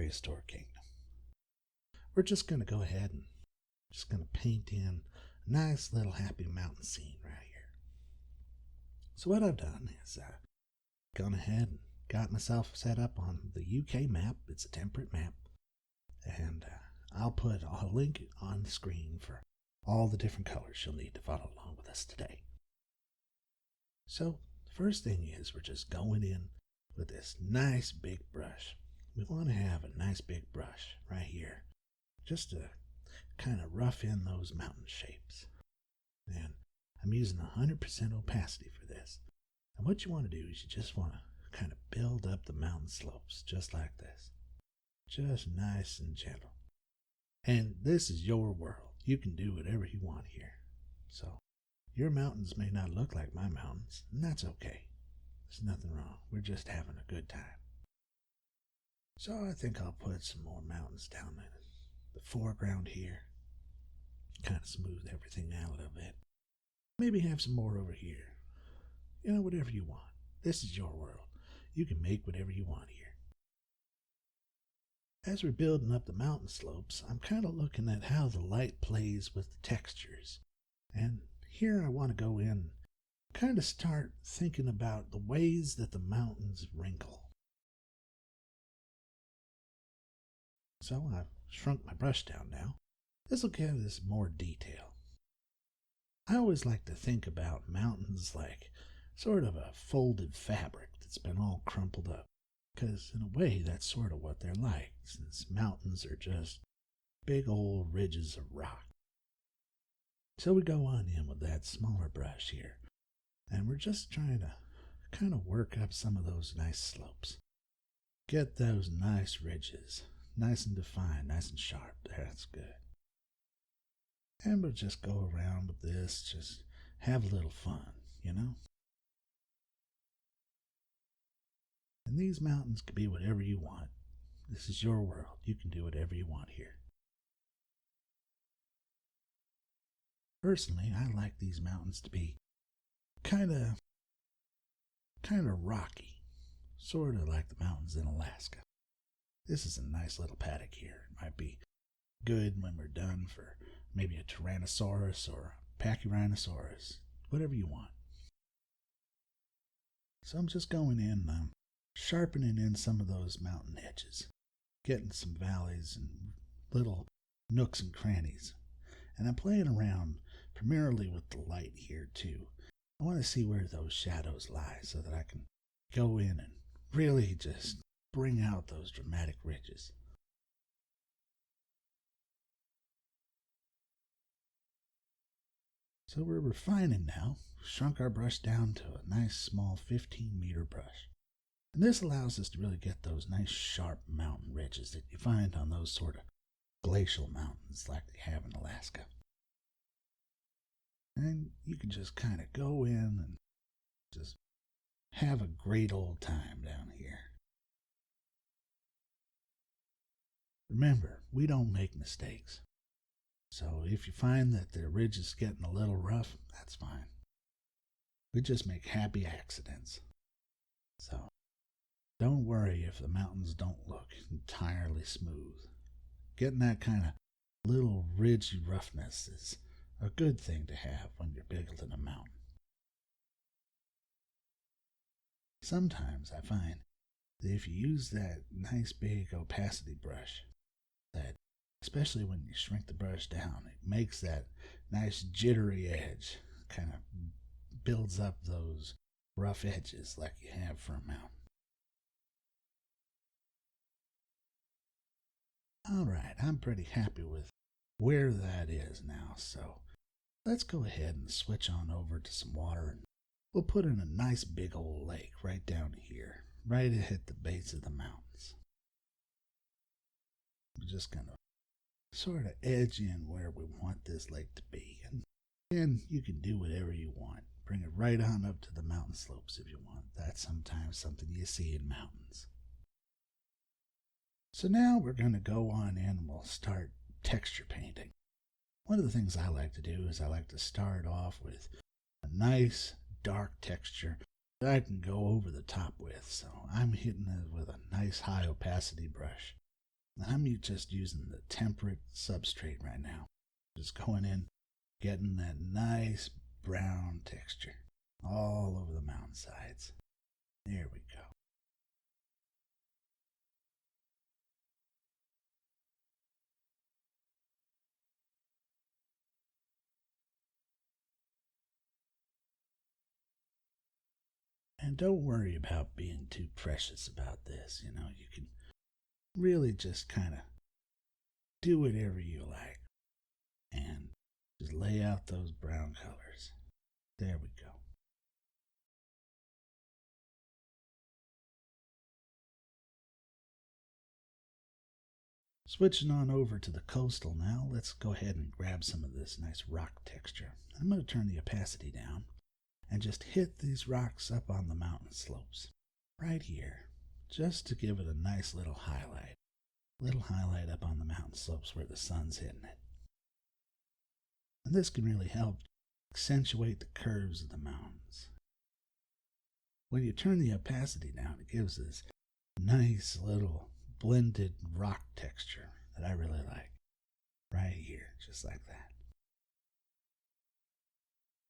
Prehistoric Kingdom. We're just going to go ahead and just going to paint in a nice little happy mountain scene right here. So what I've done is gone ahead and got myself set up on the UK map. It's a temperate map. And I'll put a link on the screen for all the different colors you'll need to follow along with us today. So the first thing is we're just going in with this nice big brush. We want to have a nice big brush right here just to kind of rough in those mountain shapes. And I'm using 100% opacity for this. And what you want to do is you just want to kind of build up the mountain slopes just like this. Just nice and gentle. And this is your world. You can do whatever you want here. So your mountains may not look like my mountains, and that's okay. There's nothing wrong. We're just having a good time. So I think I'll put some more mountains down in the foreground here. Kind of smooth everything out a little bit. Maybe have some more over here. You know, whatever you want. This is your world. You can make whatever you want here. As we're building up the mountain slopes, I'm kind of looking at how the light plays with the textures. And here I want to go in and kind of start thinking about the ways that the mountains wrinkle. So I've shrunk my brush down now. This will give us more detail. I always like to think about mountains like sort of a folded fabric that's been all crumpled up. Because in a way, that's sort of what they're like, since mountains are just big old ridges of rock. So we go on in with that smaller brush here, and we're just trying to kind of work up some of those nice slopes. Get those nice ridges, nice and defined, nice and sharp. That's good. And we'll just go around with this, just have a little fun, you know? And these mountains can be whatever you want. This is your world. You can do whatever you want here. Personally, I like these mountains to be kind of rocky, sort of like the mountains in Alaska. This is a nice little paddock here. It might be good when we're done for maybe a Tyrannosaurus or a Pachyrhinosaurus, whatever you want. So I'm just going in sharpening in some of those mountain edges, getting some valleys and little nooks and crannies. And I'm playing around primarily with the light here too. I want to see where those shadows lie so that I can go in and really just bring out those dramatic ridges. So we're refining now. Shrunk our brush down to a nice small 15-meter brush. And this allows us to really get those nice sharp mountain ridges that you find on those sort of glacial mountains like they have in Alaska. And you can just kind of go in and just have a great old time down here. Remember, we don't make mistakes. So if you find that the ridge is getting a little rough, that's fine. We just make happy accidents. So don't worry if the mountains don't look entirely smooth. Getting that kind of little ridgy roughness is a good thing to have when you're building a mountain. Sometimes I find that if you use that nice big opacity brush, that especially when you shrink the brush down, it makes that nice jittery edge, kind of builds up those rough edges like you have for a mountain. Alright, I'm pretty happy with where that is now, so let's go ahead and switch on over to some water and we'll put in a nice big old lake right down here, right at the base of the mountains. We're just going to sort of edge in where we want this lake to be, and you can do whatever you want. Bring it right on up to the mountain slopes if you want. That's sometimes something you see in mountains. So now we're going to go on in and we'll start texture painting. One of the things I like to do is I like to start off with a nice dark texture that I can go over the top with. So I'm hitting it with a nice high opacity brush. I'm just using the Temperate Substrate right now. Just going in, getting that nice brown texture all over the mountainsides. There we go. And don't worry about being too precious about this. You know, you can really just kind of do whatever you like and just lay out those brown colors. There we go. Switching on over to the coastal now, let's go ahead and grab some of this nice rock texture. I'm going to turn the opacity down and just hit these rocks up on the mountain slopes right here, just to give it a nice little highlight. Little highlight up on the mountain slopes where the sun's hitting it. And this can really help accentuate the curves of the mountains. When you turn the opacity down, it gives this nice little blended rock texture that I really like. Right here, just like that.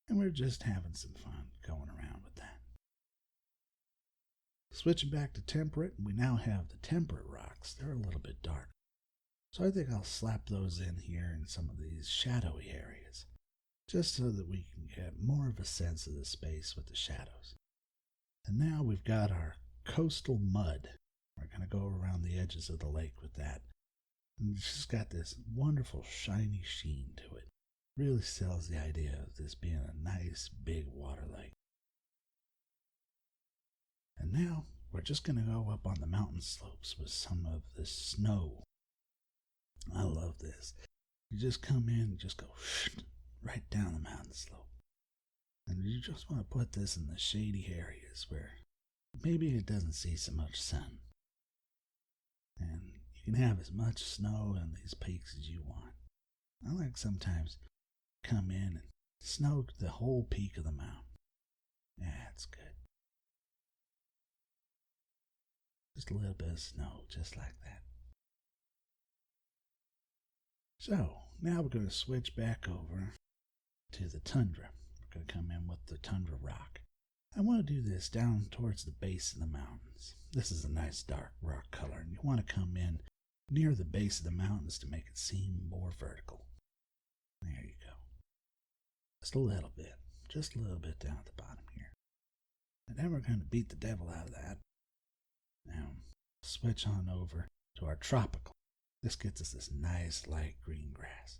And we're just having some fun going around with that. Switching back to temperate, we now have the temperate rocks. They're a little bit dark. So I think I'll slap those in here in some of these shadowy areas, just so that we can get more of a sense of the space with the shadows. And now we've got our coastal mud. We're going to go around the edges of the lake with that. And it's just got this wonderful shiny sheen to it. Really sells the idea of this being a nice big water lake. And now we're just going to go up on the mountain slopes with some of this snow. I love this. You just come in and just go right down the mountain slope. And you just want to put this in the shady areas where maybe it doesn't see so much sun. And you can have as much snow on these peaks as you want. I like sometimes come in and snow the whole peak of the mountain. Yeah, it's good. Just a little bit of snow, just like that. So, now we're going to switch back over to the tundra. We're going to come in with the tundra rock. I want to do this down towards the base of the mountains. This is a nice dark rock color, and you want to come in near the base of the mountains to make it seem more vertical. There you go. Just a little bit down at the bottom here. And then we're going to beat the devil out of that. Now, switch on over to our tropical. This gets us this nice light green grass.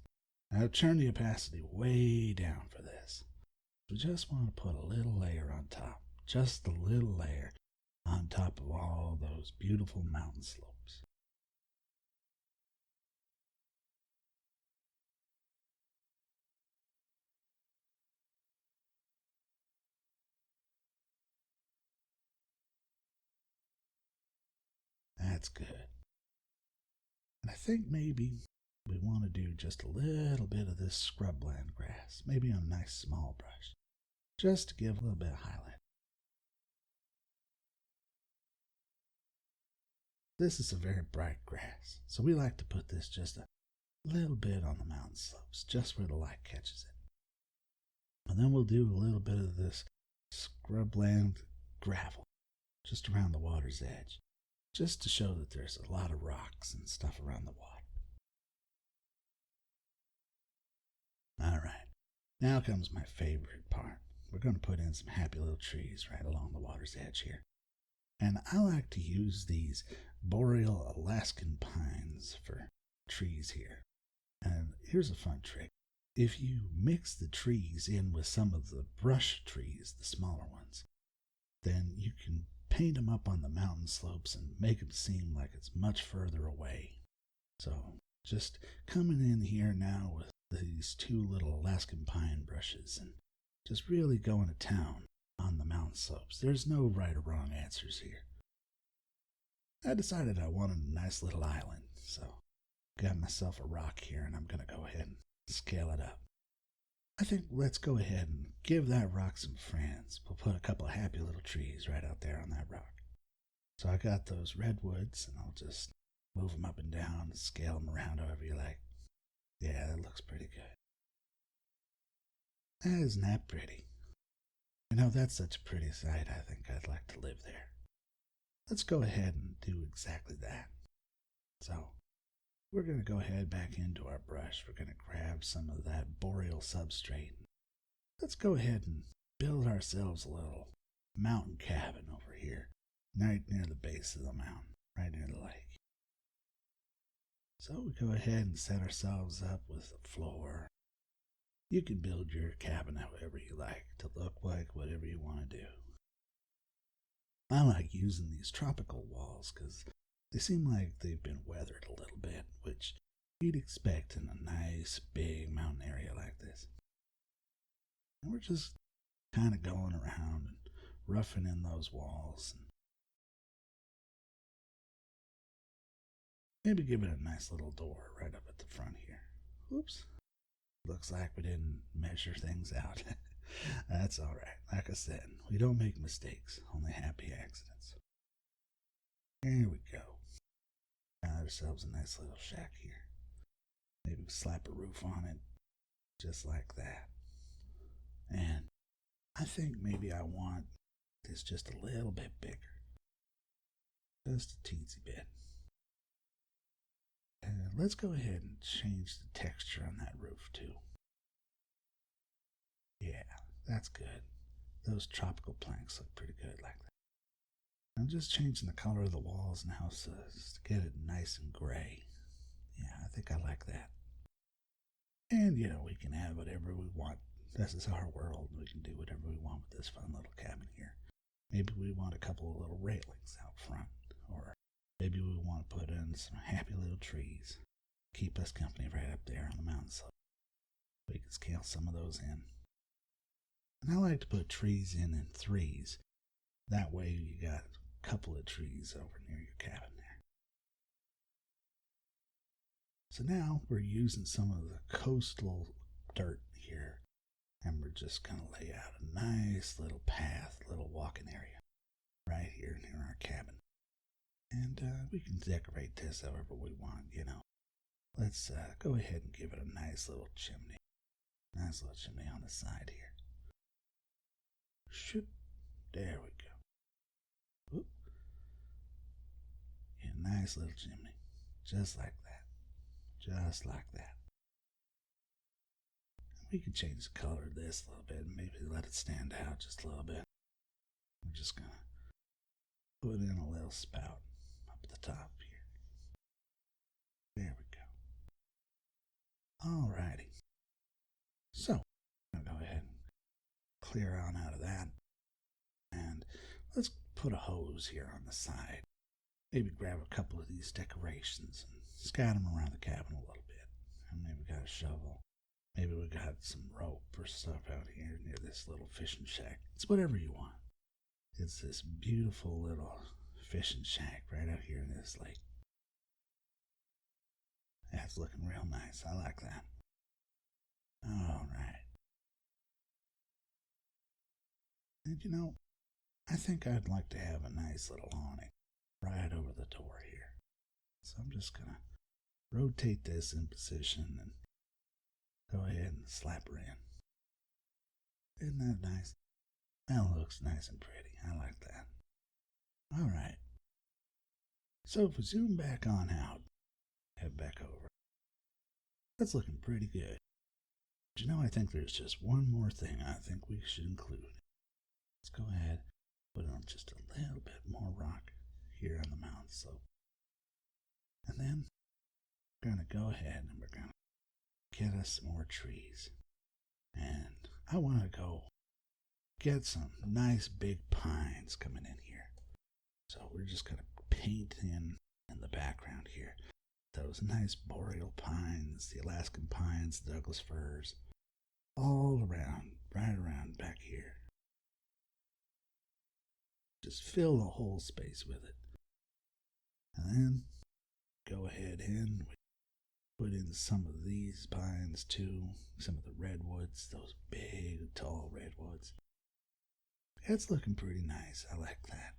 Now turn the opacity way down for this. We just want to put a little layer on top. Just a little layer on top of all those beautiful mountain slopes. That's good. And I think maybe we want to do just a little bit of this scrubland grass, maybe on a nice small brush, just to give a little bit of highlight. This is a very bright grass, so we like to put this just a little bit on the mountain slopes, just where the light catches it. And then we'll do a little bit of this scrubland gravel, just around the water's edge, just to show that there's a lot of rocks and stuff around the water. All right, now comes my favorite part. We're going to put in some happy little trees right along the water's edge here. And I like to use these Boreal Alaskan pines for trees here. And here's a fun trick. If you mix the trees in with some of the brush trees, the smaller ones, then you can paint them up on the mountain slopes and make it seem like it's much further away. So just coming in here now with these two little Alaskan pine brushes and just really going to town on the mountain slopes. There's no right or wrong answers here. I decided I wanted a nice little island, so got myself a rock here and I'm going to go ahead and scale it up. I think let's go ahead and give that rock some friends. We'll put a couple of happy little trees right out there on that rock. So I got those redwoods and I'll just Move them up and down, scale them around however you like. Yeah, that looks pretty good. Isn't that pretty? You know, that's such a pretty sight, I think I'd like to live there. Let's go ahead and do exactly that. So, we're going to go ahead back into our brush. We're going to grab some of that Boreal Substrate. Let's go ahead and build ourselves a little mountain cabin over here, right near the base of the mountain, right near the lake. So we go ahead and set ourselves up with a floor. You can build your cabin however you like to look like whatever you want to do. I like using these tropical walls because they seem like they've been weathered a little bit, which you'd expect in a nice big mountain area like this. And we're just kind of going around and roughing in those walls and maybe give it a nice little door right up at the front here. Oops. Looks like we didn't measure things out. That's all right. Like I said, we don't make mistakes, only happy accidents. Here we go. Got ourselves a nice little shack here. Maybe slap a roof on it, just like that. And I think maybe I want this just a little bit bigger. Just a teensy bit. Let's go ahead and change the texture on that roof too. Yeah, that's good. Those tropical planks look pretty good like that. I'm just changing the color of the walls and houses to get it nice and gray. Yeah, I think I like that. And, you know, we can have whatever we want. This is our world. We can do whatever we want with this fun little cabin here. Maybe we want a couple of little railings out front. Or maybe we want to put in some happy little trees. Keep us company right up there on the mountain slope. We can scale some of those in. And I like to put trees in threes. That way you got a couple of trees over near your cabin there. So now we're using some of the coastal dirt here. And we're just going to lay out a nice little path, little walking area right here near our cabin. And we can decorate this however we want, you know. Let's go ahead and give it a nice little chimney. Nice little chimney on the side here. Shoot. There we go. Oop. Yeah, nice little chimney. Just like that. Just like that. We can change the color of this a little bit and maybe let it stand out just a little bit. We're just going to put in a little spout up at the top here. There we go. Alrighty. So, I'm going to go ahead and clear on out of that. And let's put a hose here on the side. Maybe grab a couple of these decorations and scatter them around the cabin a little bit. And maybe we got a shovel. Maybe we got some rope or stuff out here near this little fishing shack. It's whatever you want. It's this beautiful little fishing shack right out here in this lake. That's looking real nice. I like that. All right. And you know, I think I'd like to have a nice little awning right over the door here. So I'm just going to rotate this in position and go ahead and slap her in. Isn't that nice? That looks nice and pretty. I like that. All right. So if we zoom back on out, head back over. That's looking pretty good. But you know, I think there's just one more thing I think we should include. Let's go ahead, put on just a little bit more rock here on the mountain slope. And then we're going to go ahead and we're going to get us some more trees. And I want to go get some nice big pines coming in here. So we're just going to paint in the background here those nice boreal pines, the Alaskan pines, the Douglas firs, all around, right around back here. Just fill the whole space with it. And then go ahead and put in some of these pines too, some of the redwoods, those big, tall redwoods. It's looking pretty nice. I like that.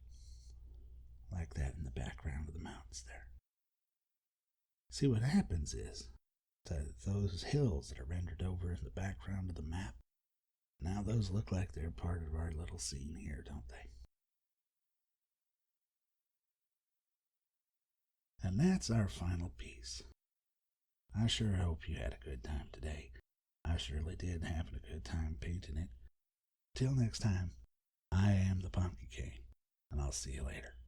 I like that in the background of the mountains there. See, what happens is that those hills that are rendered over in the background of the map, now those look like they're part of our little scene here, don't they? And that's our final piece. I sure hope you had a good time today. I surely did, having a good time painting it. Till next time, I am the Pumpkin King, and I'll see you later.